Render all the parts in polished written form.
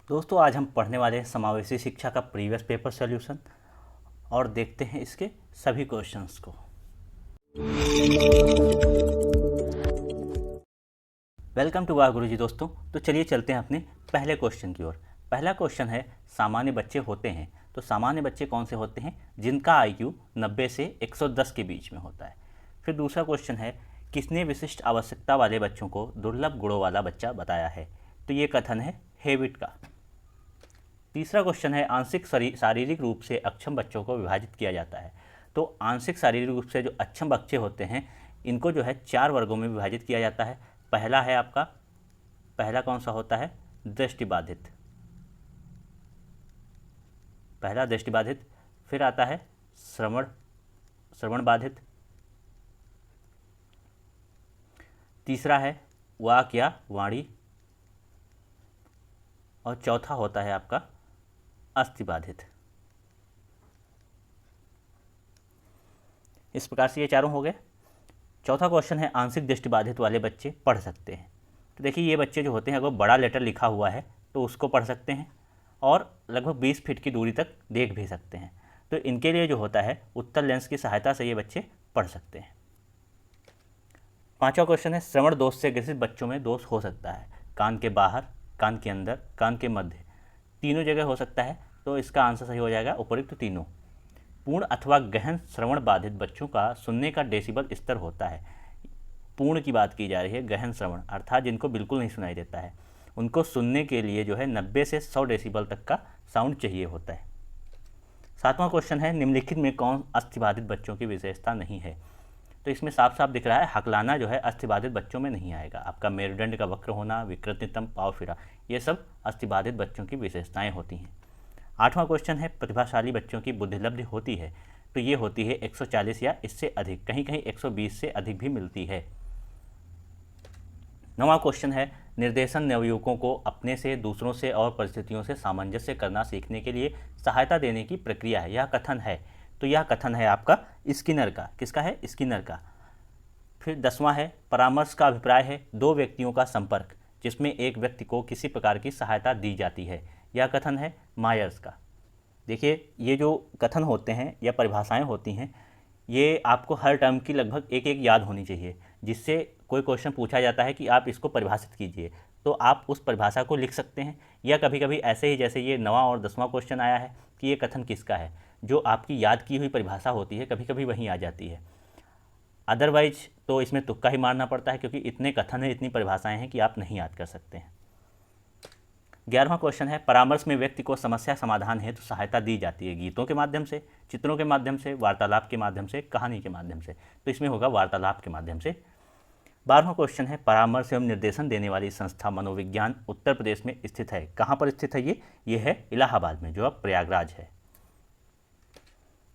दोस्तों आज हम पढ़ने वाले हैं समावेशी शिक्षा का प्रीवियस पेपर सॉल्यूशन और देखते हैं इसके सभी क्वेश्चंस को। वेलकम टू वाह गुरुजी दोस्तों। तो चलिए चलते हैं अपने पहले क्वेश्चन की ओर। पहला क्वेश्चन है सामान्य बच्चे होते हैं। तो सामान्य बच्चे कौन से होते हैं? जिनका IQ 90 से 110 के बीच में होता है। फिर दूसरा क्वेश्चन है किसने विशिष्ट आवश्यकता वाले बच्चों को दुर्लभ गुणों वाला बच्चा बताया है? तो ये कथन है हेविट का। तीसरा क्वेश्चन है आंशिक शारीरिक रूप से अक्षम बच्चों को विभाजित किया जाता है। तो आंशिक शारीरिक रूप से जो अक्षम बच्चे होते हैं इनको जो है 4 वर्गों में विभाजित किया जाता है। पहला है आपका, पहला कौन सा होता है? दृष्टिबाधित। पहला दृष्टिबाधित। फिर आता है श्रवण बाधित। तीसरा है वाक या वाणी। और चौथा होता है आपका अस्थिबाधित। इस प्रकार से ये चारों हो गए। चौथा क्वेश्चन है आंशिक दृष्टिबाधित वाले बच्चे पढ़ सकते हैं। तो देखिए ये बच्चे जो होते हैं अगर बड़ा लेटर लिखा हुआ है तो उसको पढ़ सकते हैं और लगभग 20 फीट की दूरी तक देख भी सकते हैं। तो इनके लिए जो होता है उत्तल लेंस की सहायता से ये बच्चे पढ़ सकते हैं। पांचवा क्वेश्चन है श्रवण दोष से ग्रसित बच्चों में दोष हो सकता है। कान के बाहर, कान के अंदर, कान के मध्य, तीनों जगह हो सकता है। तो इसका आंसर सही हो जाएगा उपयुक्त तीनों। पूर्ण अथवा गहन श्रवण बाधित बच्चों का सुनने का डेसिबल स्तर होता है। पूर्ण की बात की जा रही है, गहन श्रवण अर्थात जिनको बिल्कुल नहीं सुनाई देता है उनको सुनने के लिए जो है 90 से 100 डेसिबल तक का साउंड चाहिए होता है। सातवां क्वेश्चन है निम्नलिखित में कौन अस्थिबाधित बच्चों की विशेषता नहीं है? तो इसमें साफ साफ दिख रहा है हकलाना जो है अस्थिबाधित बच्चों में नहीं आएगा। आपका मेरुदंड का वक्र होना, विकृत नितंब, पाँव फिरा, ये सब अस्थिबाधित बच्चों की विशेषताएं होती हैं। आठवां क्वेश्चन है प्रतिभाशाली बच्चों की बुद्धिलब्धि होती है। तो ये होती है 140 या इससे अधिक, कहीं कहीं 120 से अधिक भी मिलती है। नौवां क्वेश्चन है निर्देशन नवयुवकों को अपने से, दूसरों से और परिस्थितियों से सामंजस्य करना सीखने के लिए सहायता देने की प्रक्रिया है। यह कथन है। तो यह कथन है आपका स्किनर का। किसका है? स्किनर का। फिर 10वां है परामर्श का अभिप्राय है 2 व्यक्तियों का संपर्क जिसमें एक व्यक्ति को किसी प्रकार की सहायता दी जाती है। यह कथन है मायर्स का। देखिए ये जो कथन होते हैं या परिभाषाएं होती हैं ये आपको हर टर्म की लगभग एक एक याद होनी चाहिए, जिससे कोई क्वेश्चन पूछा जाता है कि आप इसको परिभाषित कीजिए तो आप उस परिभाषा को लिख सकते हैं। या कभी कभी ऐसे ही जैसे ये 9वां और 10वां क्वेश्चन आया है कि ये कथन किसका है, जो आपकी याद की हुई परिभाषा होती है कभी कभी वहीं आ जाती है। अदरवाइज तो इसमें तुक्का ही मारना पड़ता है क्योंकि इतने कथन हैं, इतनी परिभाषाएं हैं कि आप नहीं याद कर सकते हैं। 11वां क्वेश्चन है परामर्श में व्यक्ति को समस्या समाधान हेतु सहायता दी जाती है गीतों के माध्यम से, चित्रों के माध्यम से, वार्तालाप के माध्यम से, कहानी के माध्यम से। तो इसमें होगा वार्तालाप के माध्यम से। 12वां क्वेश्चन है परामर्श एवं निर्देशन देने वाली संस्था मनोविज्ञान उत्तर प्रदेश में स्थित है। कहाँ पर स्थित है ये है इलाहाबाद में, जो अब प्रयागराज है।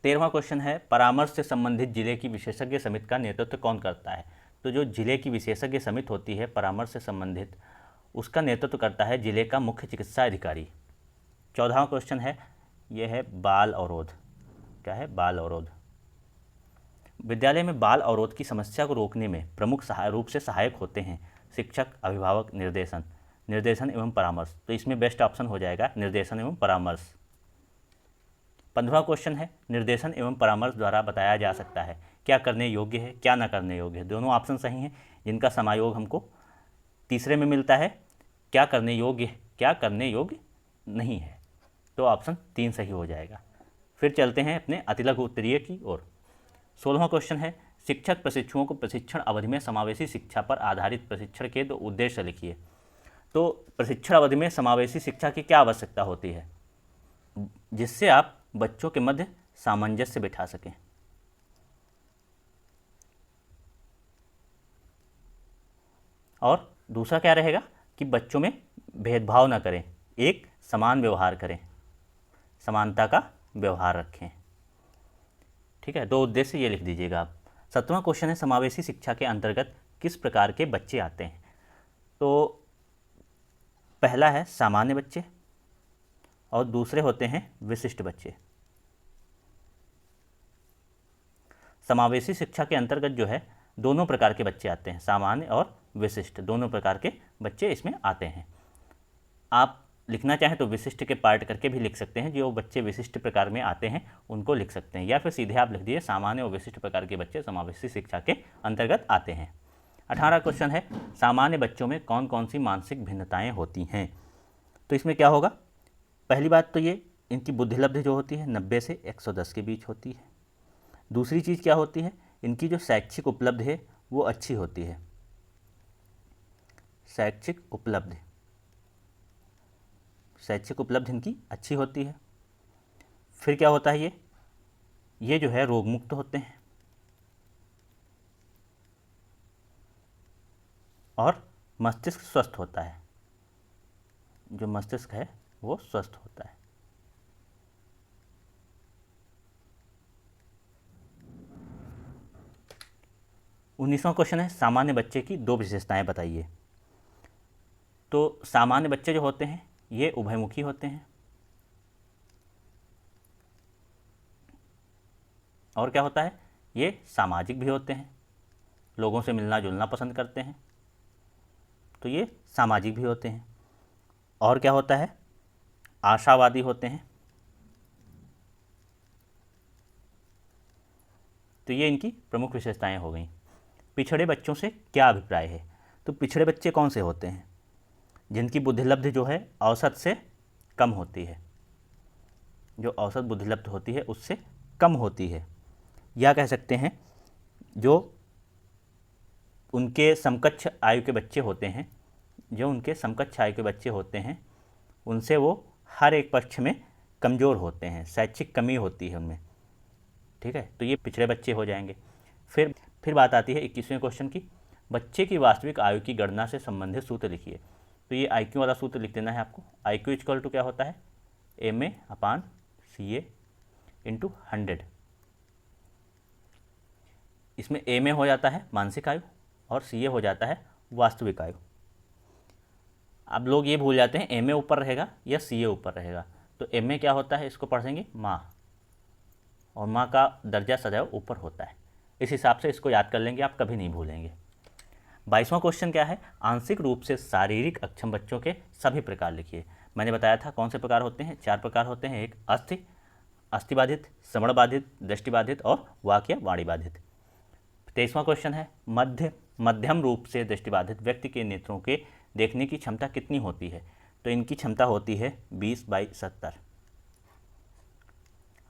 13वां क्वेश्चन है परामर्श से संबंधित जिले की विशेषज्ञ समिति का नेतृत्व कौन करता है? तो जो जिले की विशेषज्ञ समिति होती है परामर्श से संबंधित, उसका नेतृत्व करता है जिले का मुख्य चिकित्सा अधिकारी। 14वां क्वेश्चन है यह है बाल अवरोध। क्या है? बाल अवरोध। विद्यालय में बाल अवरोध की समस्या को रोकने में प्रमुख रूप से सहायक होते हैं शिक्षक, अभिभावक, निर्देशन एवं परामर्श। तो इसमें बेस्ट ऑप्शन हो जाएगा निर्देशन एवं परामर्श। 15वां क्वेश्चन है निर्देशन एवं परामर्श द्वारा बताया जा सकता है क्या करने योग्य है, क्या न करने योग्य है। दोनों ऑप्शन सही हैं, जिनका समायोग हमको तीसरे में मिलता है क्या करने योग्य है, क्या करने योग्य नहीं है। तो ऑप्शन 3 सही हो जाएगा। फिर चलते हैं अपने अतिलघु उत्तरीय की ओर। 16वां क्वेश्चन है शिक्षक प्रशिक्षुओं को प्रशिक्षण अवधि में समावेशी शिक्षा पर आधारित प्रशिक्षण के 2 उद्देश्य लिखिए। तो प्रशिक्षण अवधि में समावेशी शिक्षा की क्या आवश्यकता होती है? जिससे आप बच्चों के मध्य सामंजस्य बिठा सकें। और दूसरा क्या रहेगा कि बच्चों में भेदभाव न करें, एक समान व्यवहार करें, समानता का व्यवहार रखें। ठीक है, 2 उद्देश्य ये लिख दीजिएगा आप। 7वां क्वेश्चन है समावेशी शिक्षा के अंतर्गत किस प्रकार के बच्चे आते हैं? तो पहला है सामान्य बच्चे और दूसरे होते हैं विशिष्ट बच्चे। समावेशी शिक्षा के अंतर्गत जो है दोनों प्रकार के बच्चे आते हैं, सामान्य और विशिष्ट, दोनों प्रकार के बच्चे इसमें आते हैं। आप लिखना चाहें तो विशिष्ट के पार्ट करके भी लिख सकते हैं, जो बच्चे विशिष्ट प्रकार में आते हैं उनको लिख सकते हैं, या फिर सीधे आप लिख दिए सामान्य और विशिष्ट प्रकार के बच्चे समावेशी शिक्षा के अंतर्गत आते हैं। 18 क्वेश्चन है, सामान्य बच्चों में कौन कौन सी मानसिक भिन्नताएं होती हैं। तो इसमें क्या होगा, पहली बात तो ये इनकी बुद्धिलब्धि जो होती है 90 से 110 के बीच होती है। दूसरी चीज़ क्या होती है, इनकी जो शैक्षिक उपलब्धि है वो अच्छी होती है, शैक्षिक उपलब्धि इनकी अच्छी होती है। फिर क्या होता है, ये जो है रोग मुक्त होते हैं और मस्तिष्क स्वस्थ होता है, जो मस्तिष्क है वो स्वस्थ होता है। उन्नीसवां क्वेश्चन है, सामान्य बच्चे की दो विशेषताएं बताइए। तो सामान्य बच्चे जो होते हैं ये उभयमुखी होते हैं, और क्या होता है, ये सामाजिक भी होते हैं, लोगों से मिलना जुलना पसंद करते हैं, तो ये सामाजिक भी होते हैं। और क्या होता है, आशावादी होते हैं, तो ये इनकी प्रमुख विशेषताएं हो गई। पिछड़े बच्चों से क्या अभिप्राय है। तो पिछड़े बच्चे कौन से होते हैं, जिनकी बुद्धिलब्धि जो है औसत से कम होती है, जो औसत बुद्धिलब्धि होती है उससे कम होती है, या कह सकते हैं जो उनके समकक्ष आयु के बच्चे होते हैं, उनसे वो हर एक पक्ष में कमज़ोर होते हैं, शैक्षिक कमी होती है उनमें, ठीक है, तो ये पिछड़े बच्चे हो जाएंगे। फिर बात आती है 21वें क्वेश्चन की, बच्चे की वास्तविक आयु की गणना से संबंधित सूत्र लिखिए। तो ये IQ वाला सूत्र लिख देना है आपको। IQ इक्वल टू क्या होता है, MA/CA × 100। इसमें MA हो जाता है मानसिक आयु और CA हो जाता है वास्तविक आयु। अब लोग ये भूल जाते हैं MA ऊपर रहेगा या CA ऊपर रहेगा। तो MA क्या होता है, इसको पढ़ेंगे माँ, और माँ का दर्जा सदैव ऊपर होता है, इस हिसाब से इसको याद कर लेंगे, आप कभी नहीं भूलेंगे। 22वां क्वेश्चन क्या है, आंशिक रूप से शारीरिक अक्षम बच्चों के सभी प्रकार लिखिए। मैंने बताया था कौन से प्रकार होते हैं, 4 प्रकार होते हैं, एक अस्थिबाधित, श्रवण बाधित, दृष्टिबाधित और वाक या वाणी बाधित। 23वां क्वेश्चन है, मध्यम रूप से दृष्टिबाधित व्यक्ति के नेत्रों के देखने की क्षमता कितनी होती है। तो इनकी क्षमता होती है 20/70,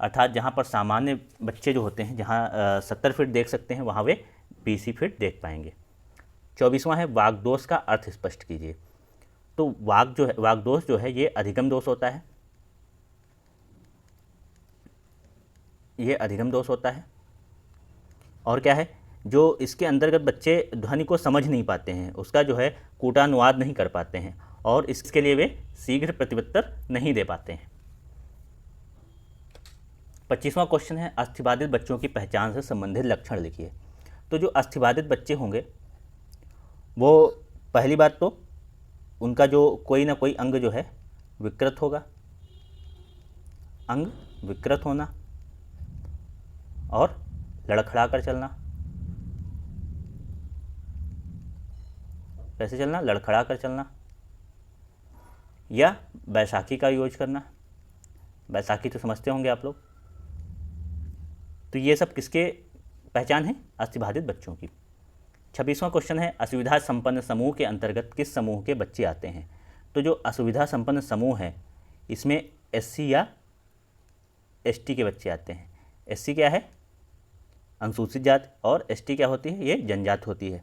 अर्थात जहाँ पर सामान्य बच्चे जो होते हैं, जहाँ 70 फीट देख सकते हैं, वहाँ वे 20 फीट देख पाएंगे। 24वां है, वाग्दोष का अर्थ स्पष्ट कीजिए। तो वाग्दोष जो है ये अधिगम दोष होता है, और क्या है, जो इसके अंतर्गत बच्चे ध्वनि को समझ नहीं पाते हैं, उसका जो है कूटानुवाद नहीं कर पाते हैं, और इसके लिए वे शीघ्र प्रत्युत्तर नहीं दे पाते हैं। 25वां क्वेश्चन है, अस्थिबाधित बच्चों की पहचान से संबंधित लक्षण लिखिए। तो जो अस्थिबाधित बच्चे होंगे वो पहली बात तो उनका जो कोई ना कोई अंग जो है विकृत होगा, अंग विकृत होना, और लड़खड़ा कर चलना। कैसे चलना, लड़खड़ा कर चलना, या बैसाखी का यूज करना। बैसाखी तो समझते होंगे आप लोग। तो ये सब किसके पहचान है, अस्थिबाधित बच्चों की। 26वां क्वेश्चन है, असुविधा संपन्न समूह के अंतर्गत किस समूह के बच्चे आते हैं। तो जो असुविधा संपन्न समूह है इसमें SC या ST के बच्चे आते हैं। SC क्या है, अनुसूचित जाति, और ST क्या होती है, ये जनजाति होती है।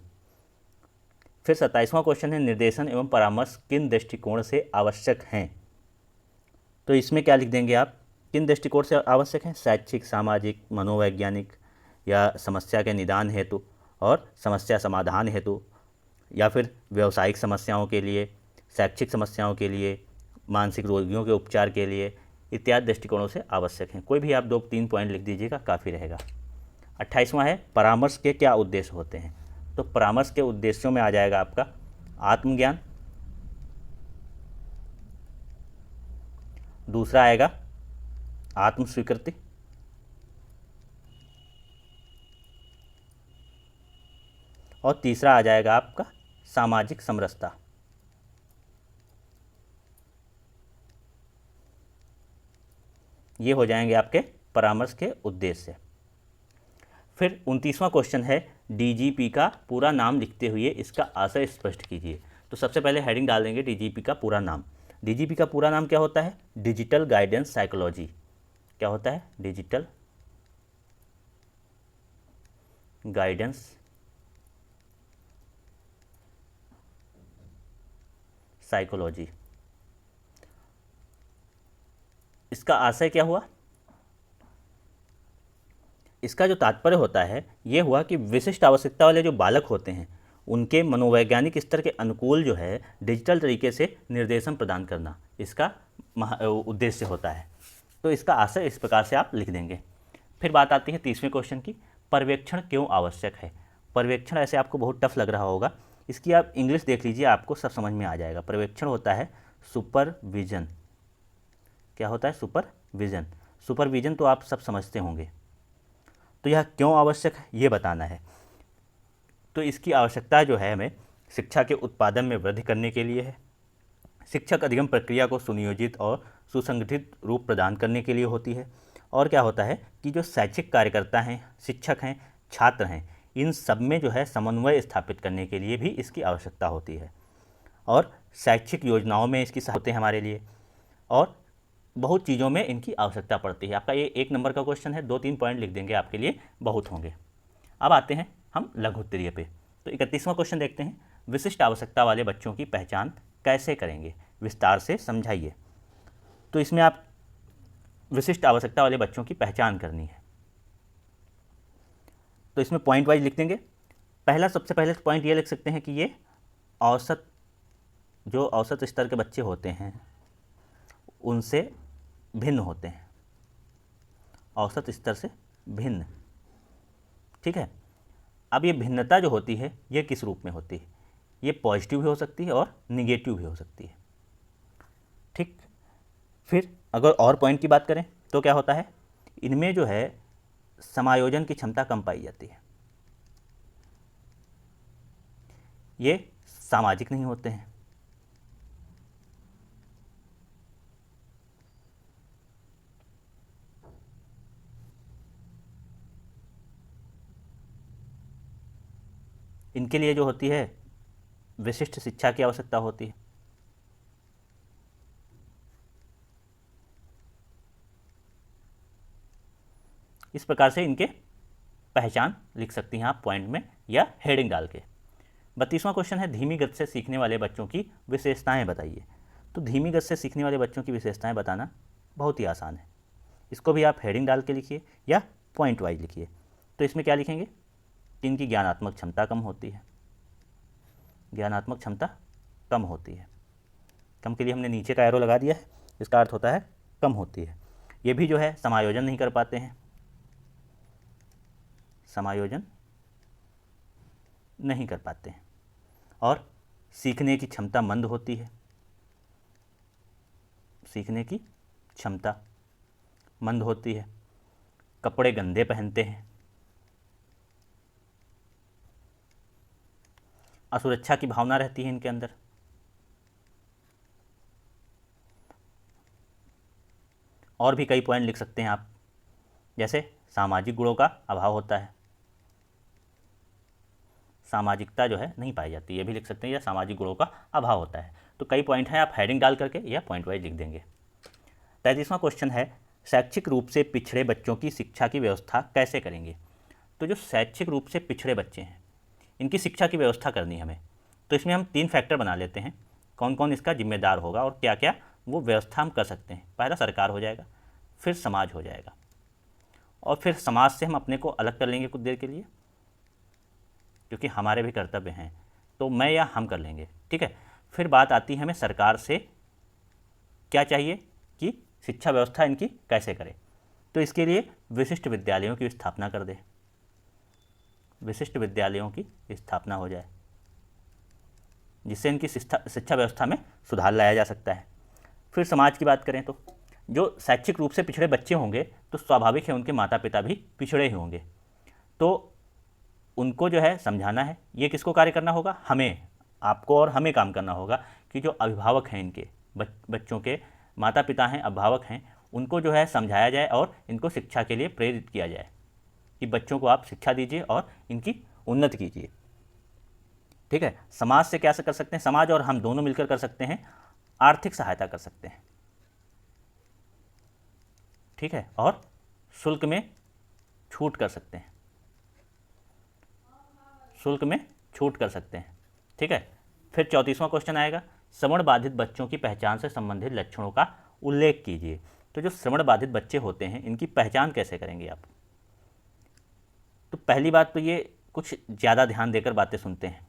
फिर 27वां क्वेश्चन है, निर्देशन एवं परामर्श किन दृष्टिकोण से आवश्यक हैं। तो इसमें क्या लिख देंगे आप, किन दृष्टिकोण से आवश्यक हैं, शैक्षिक, सामाजिक, मनोवैज्ञानिक, या समस्या के निदान हेतु और समस्या समाधान हेतु, या फिर व्यावसायिक समस्याओं के लिए, शैक्षिक समस्याओं के लिए, मानसिक रोगियों के उपचार के लिए, इत्यादि दृष्टिकोणों से आवश्यक हैं। कोई भी आप 2-3 पॉइंट लिख दीजिएगा, काफ़ी रहेगा। 28वां है, परामर्श के क्या उद्देश्य होते हैं। तो परामर्श के उद्देश्यों में आ जाएगा आपका आत्मज्ञान, दूसरा आएगा आत्मस्वीकृति, और तीसरा आ जाएगा आपका सामाजिक समरसता। ये हो जाएंगे आपके परामर्श के उद्देश्य। फिर 29वां क्वेश्चन है, डीजीपी का पूरा नाम लिखते हुए इसका आशय स्पष्ट कीजिए। तो सबसे पहले हेडिंग डाल देंगे डीजीपी का पूरा नाम। डीजीपी का पूरा नाम क्या होता है? Digital guidance psychology. क्या होता है? Digital guidance psychology. इसका आशय क्या हुआ? इसका जो तात्पर्य होता है ये हुआ कि विशिष्ट आवश्यकता वाले जो बालक होते हैं उनके मनोवैज्ञानिक स्तर के अनुकूल जो है डिजिटल तरीके से निर्देशन प्रदान करना इसका उद्देश्य होता है। तो इसका आशय इस प्रकार से आप लिख देंगे। फिर बात आती है 30वें क्वेश्चन की, पर्यवेक्षण क्यों आवश्यक है? पर्यवेक्षण ऐसे आपको बहुत टफ लग रहा होगा, इसकी आप इंग्लिश देख लीजिए, आपको सब समझ में आ जाएगा। पर्यवेक्षण होता है सुपरविजन। क्या होता है? सुपरविजन। सुपरविजन तो आप सब समझते होंगे। तो यह क्यों आवश्यक है ये बताना है। तो इसकी आवश्यकता जो है हमें शिक्षा के उत्पादन में वृद्धि करने के लिए है, शिक्षक अधिगम प्रक्रिया को सुनियोजित और सुसंगठित रूप प्रदान करने के लिए होती है, और क्या होता है कि जो शैक्षिक कार्यकर्ता हैं, शिक्षक हैं, छात्र हैं, इन सब में जो है समन्वय स्थापित करने के लिए भी इसकी आवश्यकता होती है, और शैक्षिक योजनाओं में इसकी होते हैं हमारे लिए, और बहुत चीज़ों में इनकी आवश्यकता पड़ती है। आपका ये 1 नंबर का क्वेश्चन है, 2-3 पॉइंट लिख देंगे, आपके लिए बहुत होंगे। अब आते हैं हम लघु उत्तरीय पे। तो 31वां क्वेश्चन देखते हैं, विशिष्ट आवश्यकता वाले बच्चों की पहचान कैसे करेंगे? विस्तार से समझाइए। तो इसमें आप विशिष्ट आवश्यकता वाले बच्चों की पहचान करनी है, तो इसमें पॉइंट वाइज लिख देंगे। पहला, सबसे पहले पॉइंट ये लिख सकते हैं कि ये औसत स्तर के बच्चे होते हैं उनसे भिन्न होते हैं, औसत स्तर से भिन्न। ठीक है। अब ये भिन्नता जो होती है ये किस रूप में होती है? ये पॉजिटिव भी हो सकती है और निगेटिव भी हो सकती है। ठीक। फिर अगर और पॉइंट की बात करें तो क्या होता है, इनमें जो है समायोजन की क्षमता कम पाई जाती है, ये सामाजिक नहीं होते हैं, इनके लिए जो होती है विशिष्ट शिक्षा की आवश्यकता होती है। इस प्रकार से इनके पहचान लिख सकती हैं आप पॉइंट में या हेडिंग डाल के। 32वां क्वेश्चन है, धीमी गति से सीखने वाले बच्चों की विशेषताएं बताइए। तो धीमी गति से सीखने वाले बच्चों की विशेषताएं बताना बहुत ही आसान है, इसको भी आप हेडिंग डाल के लिखिए या पॉइंट वाइज लिखिए। तो इसमें क्या लिखेंगे कि इनकी ज्ञानात्मक क्षमता कम होती है, ज्ञानात्मक क्षमता कम होती है। कम के लिए हमने नीचे का एरो लगा दिया है, इसका अर्थ होता है कम होती है। ये भी जो है समायोजन नहीं कर पाते हैं, समायोजन नहीं कर पाते हैं, और सीखने की क्षमता मंद होती है, सीखने की क्षमता मंद होती है। कपड़े गंदे पहनते हैं, असुरक्षा की भावना रहती है इनके अंदर, और भी कई पॉइंट लिख सकते हैं आप, जैसे सामाजिक गुणों का अभाव होता है, सामाजिकता जो है नहीं पाई जाती, ये भी लिख सकते हैं, या सामाजिक गुणों का अभाव होता है। तो कई पॉइंट हैं, आप हेडिंग डाल करके या पॉइंट वाइज लिख देंगे। 33वां क्वेश्चन है, शैक्षिक रूप से पिछड़े बच्चों की शिक्षा की व्यवस्था कैसे करेंगे? तो जो शैक्षिक रूप से पिछड़े बच्चे हैं इनकी शिक्षा की व्यवस्था करनी है हमें, तो इसमें हम 3 फैक्टर बना लेते हैं, कौन कौन इसका जिम्मेदार होगा और क्या क्या वो व्यवस्था हम कर सकते हैं। पहला सरकार हो जाएगा, फिर समाज हो जाएगा, और फिर समाज से हम अपने को अलग कर लेंगे कुछ देर के लिए, क्योंकि हमारे भी कर्तव्य हैं, तो मैं या हम कर लेंगे। ठीक है। फिर बात आती है हमें सरकार से क्या चाहिए कि शिक्षा व्यवस्था इनकी कैसे करें, तो इसके लिए विशिष्ट विद्यालयों की स्थापना कर दें, विशिष्ट विद्यालयों की स्थापना हो जाए, जिससे इनकी शिक्षा व्यवस्था में सुधार लाया जा सकता है। फिर समाज की बात करें तो जो शैक्षिक रूप से पिछड़े बच्चे होंगे तो स्वाभाविक है उनके माता पिता भी पिछड़े ही होंगे, तो उनको जो है समझाना है। ये किसको कार्य करना होगा? हमें, आपको और हमें काम करना होगा कि जो अभिभावक हैं इनके बच्चों के माता पिता हैं, अभिभावक हैं, उनको जो है समझाया जाए और इनको शिक्षा के लिए प्रेरित किया जाए कि बच्चों को आप शिक्षा दीजिए और इनकी उन्नति कीजिए। ठीक है, समाज से क्या कर सकते हैं, समाज और हम दोनों मिलकर कर सकते हैं, आर्थिक सहायता कर सकते हैं। ठीक है, और शुल्क में छूट कर सकते हैं, शुल्क में छूट कर सकते हैं। ठीक है, फिर 34वां क्वेश्चन आएगा, श्रवण बाधित बच्चों की पहचान से संबंधित लक्षणों का उल्लेख कीजिए। तो जो श्रवण बाधित बच्चे होते हैं इनकी पहचान कैसे करेंगे आप? तो पहली बात तो ये कुछ ज़्यादा ध्यान देकर बातें सुनते हैं,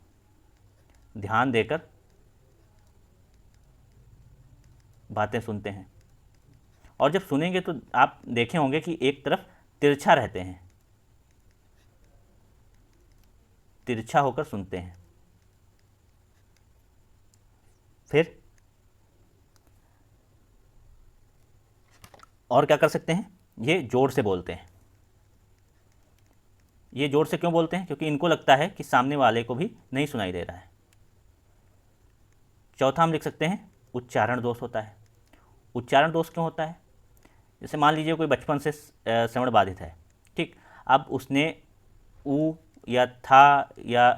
ध्यान देकर बातें सुनते हैं, और जब सुनेंगे तो आप देखे होंगे कि एक तरफ तिरछा रहते हैं, तिरछा होकर सुनते हैं। फिर और क्या कर सकते हैं, ये जोर से बोलते हैं। ये जोर से क्यों बोलते हैं? क्योंकि इनको लगता है कि सामने वाले को भी नहीं सुनाई दे रहा है। चौथा हम लिख सकते हैं उच्चारण दोष होता है। उच्चारण दोष क्यों होता है? जैसे मान लीजिए कोई बचपन से श्रवण बाधित है, ठीक, अब उसने ऊ या था या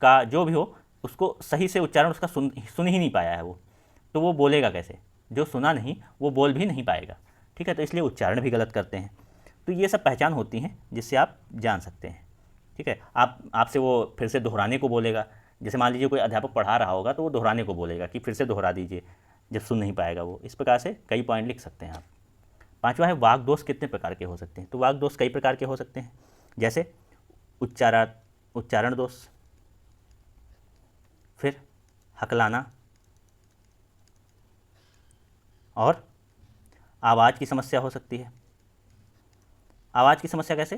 का जो भी हो उसको सही से उच्चारण उसका सुन ही नहीं पाया है वो, तो वो बोलेगा कैसे? जो सुना नहीं वो बोल भी नहीं पाएगा। ठीक है, तो इसलिए उच्चारण भी गलत करते हैं। तो ये सब पहचान होती हैं जिससे आप जान सकते हैं। ठीक है, आपसे वो फिर से दोहराने को बोलेगा। जैसे मान लीजिए कोई अध्यापक पढ़ा रहा होगा तो वो दोहराने को बोलेगा कि फिर से दोहरा दीजिए, जब सुन नहीं पाएगा वो। इस प्रकार से कई पॉइंट लिख सकते हैं आप। पांचवा है वाक दोष कितने प्रकार के हो सकते हैं? तो वाक दोष कई प्रकार के हो सकते हैं, जैसे उच्चारण दोष, फिर हकलाना, और आवाज़ की समस्या हो सकती है। आवाज़ की समस्या कैसे?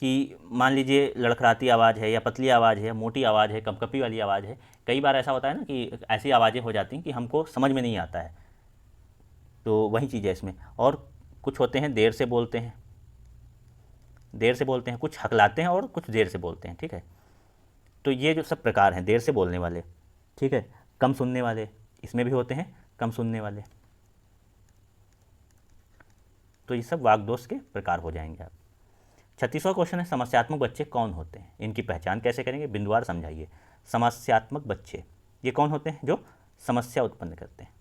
कि मान लीजिए लड़खड़ाती आवाज़ है या पतली आवाज़ है, मोटी आवाज़ है, कंपकपी वाली आवाज़ है। कई बार ऐसा होता है ना कि ऐसी आवाज़ें हो जाती हैं कि हमको समझ में नहीं आता है, तो वही चीज़ है इसमें। और कुछ होते हैं देर से बोलते हैं, देर से बोलते हैं, कुछ हकलाते हैं और कुछ देर से बोलते हैं। ठीक है, तो ये जो सब प्रकार हैं देर से बोलने वाले, ठीक है, कम सुनने वाले, इसमें भी होते हैं कम सुनने वाले। तो ये सब वागदोष के प्रकार हो जाएंगे आप। 36वां क्वेश्चन है समस्यात्मक बच्चे कौन होते हैं? इनकी पहचान कैसे करेंगे? बिंदुवार समझाइए। समस्यात्मक बच्चे ये कौन होते हैं? जो समस्या उत्पन्न करते हैं।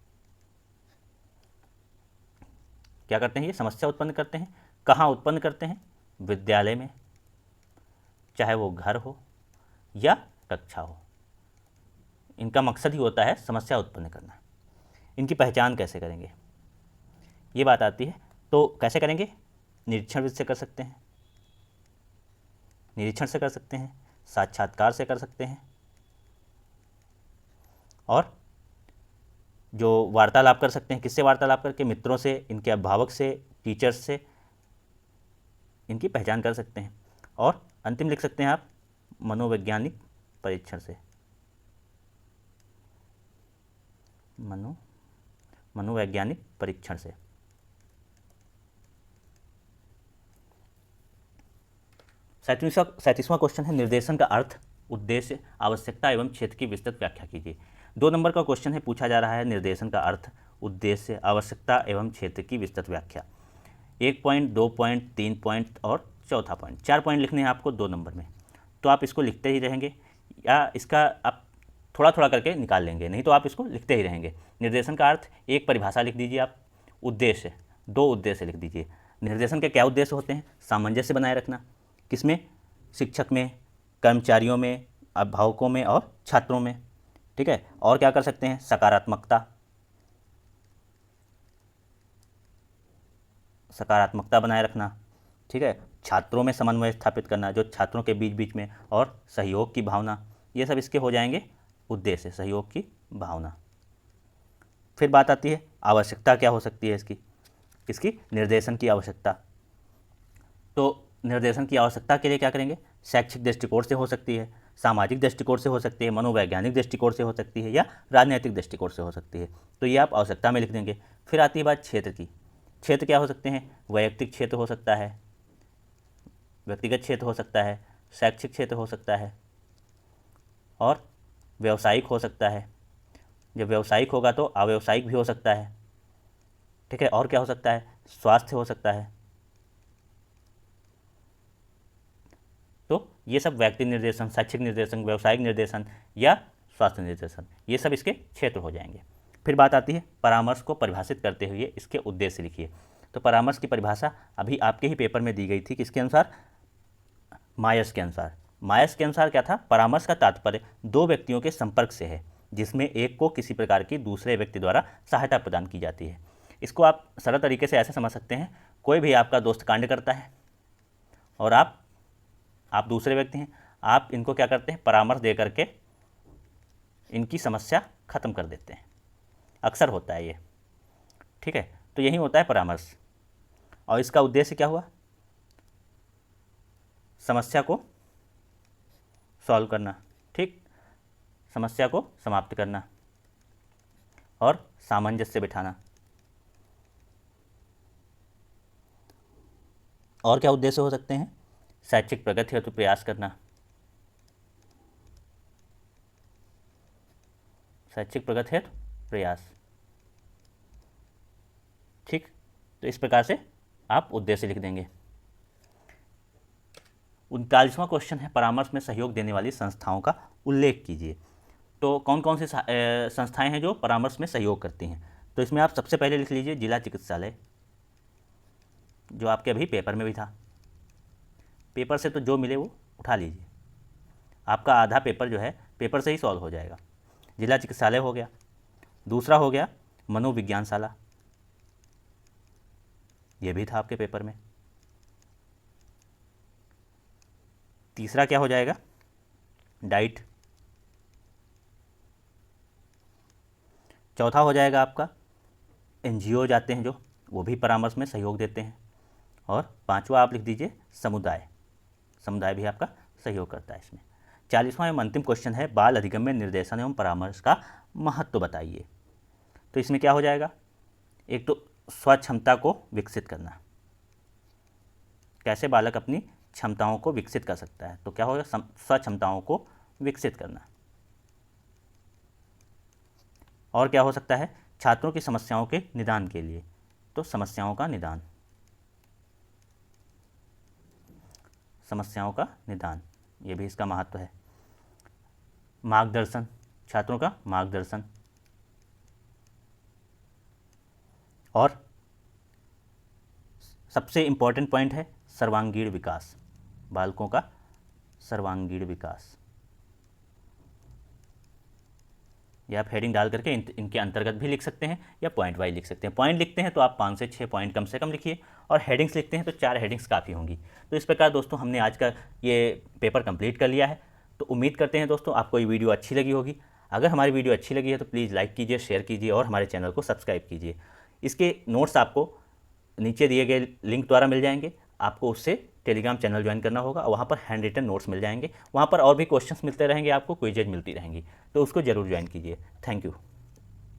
क्या करते हैं? ये समस्या उत्पन्न करते हैं। कहाँ उत्पन्न करते हैं? विद्यालय में, चाहे वो घर हो या कक्षा हो, इनका मकसद ही होता है समस्या उत्पन्न करना। इनकी पहचान कैसे करेंगे? ये बात आती है। तो कैसे करेंगे? निरीक्षण से कर सकते हैं, निरीक्षण से कर सकते हैं, साक्षात्कार से कर सकते हैं, और जो वार्तालाप कर सकते हैं। किससे वार्तालाप? करके मित्रों से, इनके अभिभावक से, टीचर्स से इनकी पहचान कर सकते हैं। और अंतिम लिख सकते हैं आप मनोवैज्ञानिक परीक्षण से, मनोवैज्ञानिक परीक्षण से। 37वां क्वेश्चन है निर्देशन का अर्थ, उद्देश्य, आवश्यकता एवं क्षेत्र की विस्तृत व्याख्या कीजिए। 2 नंबर का क्वेश्चन है, पूछा जा रहा है निर्देशन का अर्थ, उद्देश्य, आवश्यकता एवं क्षेत्र की विस्तृत व्याख्या। 1 पॉइंट, 2 पॉइंट, 3 पॉइंट और चौथा पॉइंट, 4 पॉइंट लिखने हैं आपको 2 नंबर में। तो आप इसको लिखते ही रहेंगे या इसका आप थोड़ा थोड़ा करके निकाल लेंगे, नहीं तो आप इसको लिखते ही रहेंगे। निर्देशन का अर्थ, एक परिभाषा लिख दीजिए आप। उद्देश्य, 2 उद्देश्य लिख दीजिए। निर्देशन के क्या उद्देश्य होते हैं? सामंजस्य बनाए रखना, किसमें? शिक्षक में, कर्मचारियों में, अभिभावकों में और छात्रों में। ठीक है, और क्या कर सकते हैं? सकारात्मकता, सकारात्मकता बनाए रखना। ठीक है, छात्रों में समन्वय स्थापित करना, जो छात्रों के बीच बीच में, और सहयोग की भावना। ये सब इसके हो जाएंगे उद्देश्य, सहयोग की भावना। फिर बात आती है आवश्यकता क्या हो सकती है इसकी निर्देशन की आवश्यकता। तो निर्देशन की आवश्यकता के लिए क्या करेंगे? शैक्षिक दृष्टिकोण से हो सकती है, सामाजिक दृष्टिकोण से हो सकती है, मनोवैज्ञानिक दृष्टिकोण से हो सकती है, या राजनीतिक दृष्टिकोण से हो सकती है। तो ये आप आवश्यकता में लिख देंगे। फिर आती है बात क्षेत्र की। क्षेत्र क्या हो सकते हैं? वैयक्तिक क्षेत्र हो सकता है, व्यक्तिगत क्षेत्र हो सकता है, शैक्षिक क्षेत्र हो सकता है, और व्यावसायिक हो सकता है। जब व्यावसायिक होगा तो अव्यावसायिक भी हो सकता है। ठीक है। और क्या हो सकता है, स्वास्थ्य हो सकता है। तो ये सब व्यक्ति निर्देशन, शैक्षिक निर्देशन, व्यवसायिक निर्देशन या स्वास्थ्य निर्देशन, ये सब इसके क्षेत्र हो जाएंगे। फिर बात आती है परामर्श को परिभाषित करते हुए इसके उद्देश्य लिखिए। तो परामर्श की परिभाषा अभी आपके ही पेपर में दी गई थी, किसके अनुसार, मायर्स के अनुसार। मायर्स के अनुसार क्या था, परामर्श का तात्पर्य दो व्यक्तियों के संपर्क से है जिसमें एक को किसी प्रकार की दूसरे व्यक्ति द्वारा सहायता प्रदान की जाती है। इसको आप सरल तरीके से ऐसे समझ सकते हैं, कोई भी आपका दोस्त कांड करता है और आप दूसरे व्यक्ति हैं, आप इनको क्या करते हैं, परामर्श दे करके इनकी समस्या खत्म कर देते हैं। अक्सर होता है ये, ठीक है। तो यही होता है परामर्श, और इसका उद्देश्य क्या हुआ, समस्या को सॉल्व करना, ठीक, समस्या को समाप्त करना और सामंजस्य बिठाना। और क्या उद्देश्य हो सकते हैं, शैक्षिक प्रगति हेतु प्रयास करना, शैक्षिक प्रगति हेतु प्रयास, ठीक। तो इस प्रकार से आप उद्देश्य लिख देंगे। 39वां क्वेश्चन है, परामर्श में सहयोग देने वाली संस्थाओं का उल्लेख कीजिए। तो कौन कौन सी संस्थाएं हैं जो परामर्श में सहयोग करती हैं। तो इसमें आप सबसे पहले लिख लीजिए जिला चिकित्सालय, जो आपके अभी पेपर में भी था। पेपर से तो जो मिले वो उठा लीजिए, आपका आधा पेपर जो है पेपर से ही सॉल्व हो जाएगा। जिला चिकित्सालय हो गया। दूसरा हो गया मनोविज्ञानशाला, ये भी था आपके पेपर में। तीसरा क्या हो जाएगा, डाइट। चौथा हो जाएगा आपका एनजीओ जाते हैं जो, वो भी परामर्श में सहयोग देते हैं। और पांचवा आप लिख दीजिए समुदाय, समुदाय भी आपका सहयोग करता है इसमें। 40वां एवं अंतिम क्वेश्चन है, बाल अधिगम्य निर्देशन एवं परामर्श का महत्व बताइए। तो इसमें क्या हो जाएगा, एक तो स्वक्षमता को विकसित करना, कैसे बालक अपनी क्षमताओं को विकसित कर सकता है, तो क्या होगा, स्वक्षमताओं को विकसित करना। और क्या हो सकता है, छात्रों की समस्याओं के निदान के लिए, तो समस्याओं का निदान, समस्याओं का निदान, ये भी इसका महत्व है। मार्गदर्शन, छात्रों का मार्गदर्शन। और सबसे इम्पॉर्टेंट पॉइंट है सर्वांगीण विकास, बालकों का सर्वांगीण विकास। या आप हेडिंग डाल करके इनके अंतर्गत भी लिख सकते हैं या पॉइंट वाइज लिख सकते हैं। पॉइंट लिखते हैं तो आप 5 से 6 पॉइंट कम से कम लिखिए, और हेडिंग्स लिखते हैं तो 4 हेडिंग्स काफ़ी होंगी। तो इस प्रकार दोस्तों हमने आज का ये पेपर कंप्लीट कर लिया है। तो उम्मीद करते हैं दोस्तों आपको ये वीडियो अच्छी लगी होगी। अगर हमारी वीडियो अच्छी लगी है तो प्लीज़ लाइक कीजिए, शेयर कीजिए और हमारे चैनल को सब्सक्राइब कीजिए। इसके नोट्स आपको नीचे दिए गए लिंक द्वारा मिल जाएंगे, आपको उससे टेलीग्राम चैनल ज्वाइन करना होगा, और वहाँ पर हैंड रिटन नोट्स मिल जाएंगे। वहाँ पर और भी क्वेश्चंस मिलते रहेंगे, आपको क्विजेज मिलती रहेंगी, तो उसको ज़रूर ज्वाइन कीजिए। Thank you.